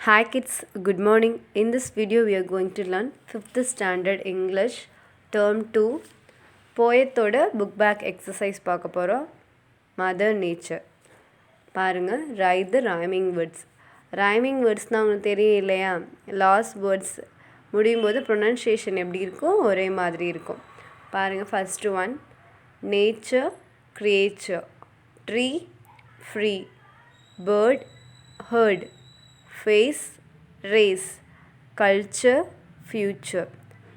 Hi kids, good morning. In this video we are going to learn 5th standard English term 2 poetோட book back exercise பார்க்க போறோம். Mother Nature. பாருங்க, write the rhyming words. Rhyming words னா உங்களுக்கு தெரியும் இல்லையா? Last words முடியும் போது pronunciation எப்படி இருக்கும்? ஒரே மாதிரி இருக்கும். பாருங்க, first one nature, creature, tree, free, bird, herd, face, race, culture, future.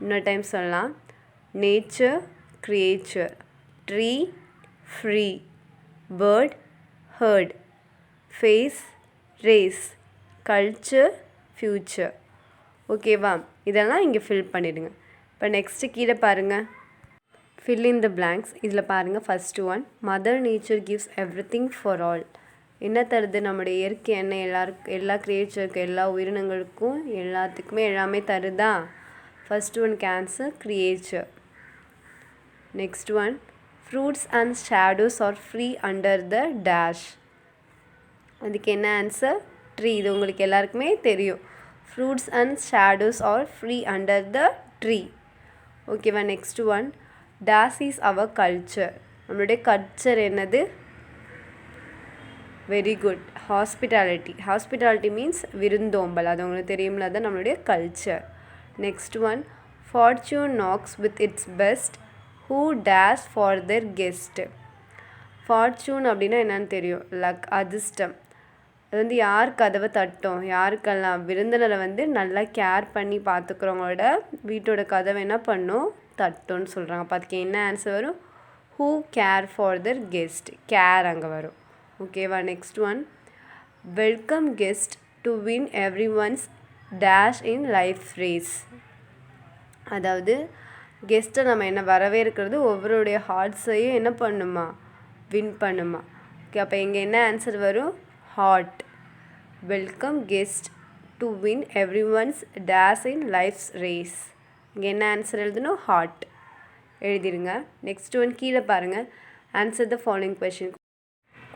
இன்னொரு டைம் சொல்லலாம். nature, creature, tree, free, bird, herd, face, race, culture, future. ஓகேவா? இதெல்லாம் இங்கே ஃபில் பண்ணிடுங்க. இப்போ நெக்ஸ்ட்டு கீழே பாருங்கள், fill in the blanks. இதில் பாருங்கள், first one mother nature gives everything for all. என்ன தருது? நம்முடைய இயற்கை என்ன எல்லா கிரியேச்சருக்கு, எல்லா உயிரினங்களுக்கும் எல்லாத்துக்குமே எல்லாமே தருதா? First one cancer creature. Next one fruits and shadows are free under the dash. அதுக்கு என்ன ஆன்சர்? ட்ரீ. இது உங்களுக்கு எல்லாருக்குமே தெரியும். Fruits and shadows are free under the tree. ஓகேவா? Next one dash is our culture. நம்மளுடைய கல்ச்சர் என்னது? Very good, hospitality. Hospitality means விருந்தோம்பல். அது உங்களுக்கு தெரியும்ல, தான் நம்மளுடைய culture. Next one fortune knocks with its best who dash for their guest. Fortune அப்படின்னா என்னன்னு தெரியும்? லக், அதிர்ஷ்டம். அது வந்து யார் கதவை தட்டும்? யாருக்கெல்லாம் விருந்தினரை வந்து நல்லா கேர் பண்ணி பார்த்துக்கிறவங்களோட வீட்டோட கதவை என்ன பண்ணும்? தட்டும்னு சொல்கிறாங்க. அப்போ அதுக்கு என்ன ஆன்சர் வரும்? Who care for their guest. Care அங்கே வரும். ஓகேவா? Next one welcome guest to win every one's dash in life race. அதாவது கெஸ்ட்டை நம்ம என்ன வரவேற்கிறது ஒவ்வொருடைய ஹார்ட்ஸையும் என்ன பண்ணுமா? வின் பண்ணுமா? ஓகே, அப்போ இங்கே என்ன ஆன்சர் வரும்? Heart. Welcome guest to win every one's dash in life's race. இங்கே என்ன ஆன்சர் எழுதணும்? ஹார்ட் எழுதிடுங்க. நெக்ஸ்ட் ஒன் கீழே பாருங்கள், answer the following question.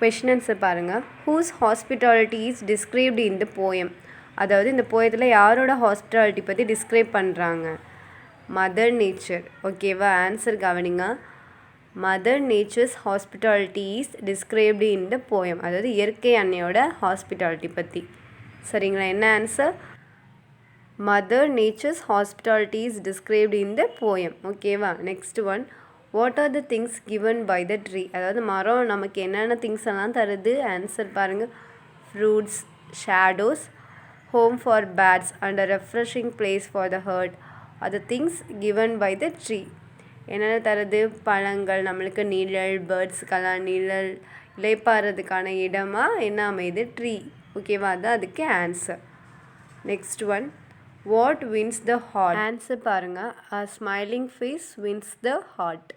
Question answer பாருங்கள். Whose hospitality is described in the poem. அதாவது இந்த போயத்தில் யாரோட ஹாஸ்பிட்டாலிட்டி பற்றி டிஸ்கிரைப் பண்ணுறாங்க? Mother nature. ஓகேவா? ஆன்சர் கவனிங்க. Mother nature's hospitality is described in the poem. அதாவது இயற்கை அன்னையோட ஹாஸ்பிட்டாலிட்டி பற்றி. சரிங்களா? என்ன answer? Mother nature's hospitality is described in the poem. ஓகேவா? Next one what are the things given by the tree. அதாவது மரம் நமக்கு என்னென்ன திங்ஸ் எல்லாம் தருது? ஆன்சர் பாருங்கள். Fruits, shadows, home for birds and a refreshing place for the hurt are the things given by the tree. என்னென்ன தருது? பழங்கள், நம்மளுக்கு நிழல், பேர்ட்ஸுக்கெல்லாம் நிழல், இலைப்பாறதுக்கான இடமாக என்ன அமையுது? ட்ரீ. ஓகேவா? அது அதுக்கு answer. Next one what wins the heart. Answer பாருங்கள். A smiling face wins the heart.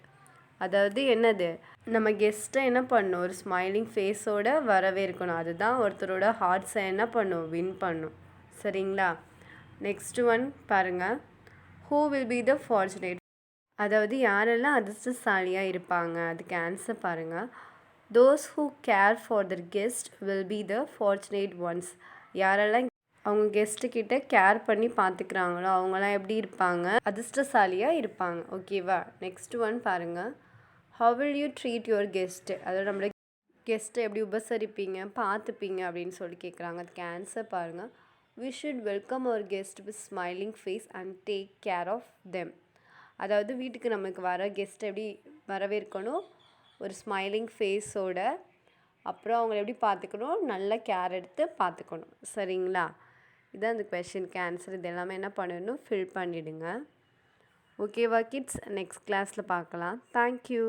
அதாவது என்னது? நம்ம கெஸ்ட்டை என்ன பண்ணும்? ஒரு ஸ்மைலிங் ஃபேஸோட வரவேற்கணும். அதுதான் ஒருத்தரோட ஹார்ட்ஸை என்ன பண்ணும்? வின் பண்ணும். சரிங்களா? நெக்ஸ்ட் ஒன் பாருங்கள். Who will be the fortunate. அதாவது யாரெல்லாம் அதிர்ஷ்டசாலியாக இருப்பாங்க? அதுக்கு ஆன்சர் பாருங்கள். Those who care for their guest will be the fortunate ones. யாரெல்லாம் அவங்க கெஸ்ட்டுக்கிட்ட கேர் பண்ணி பார்த்துக்கிறாங்களோ அவங்களாம் எப்படி இருப்பாங்க? அதிர்ஷ்டசாலியாக இருப்பாங்க. ஓகேவா? நெக்ஸ்ட் ஒன் பாருங்கள். How will you treat your guest. அதாவது நம்மளோட கெஸ்ட்டை எப்படி உபசரிப்பீங்க, பார்த்துப்பீங்க அப்படின்னு சொல்லி கேட்குறாங்க. அதுக்கு ஆன்சர் பாருங்கள். We should welcome our guest with smiling face and take care of them. அதாவது வீட்டுக்கு நமக்கு வர கெஸ்ட்டை எப்படி வரவேற்கணும்? ஒரு ஸ்மைலிங் ஃபேஸோட. அப்புறம் அவங்கள எப்படி பார்த்துக்கணும்? நல்ல கேர் எடுத்து பார்த்துக்கணும். சரிங்களா? இதான் அந்த கொஷனுக்கு ஆன்சர். இது எல்லாமே என்ன பண்ணணும்? ஃபில் பண்ணிவிடுங்க. ஓகேவா கிட்ஸ்? நெக்ஸ்ட் கிளாஸில் பார்க்கலாம். தேங்க்யூ.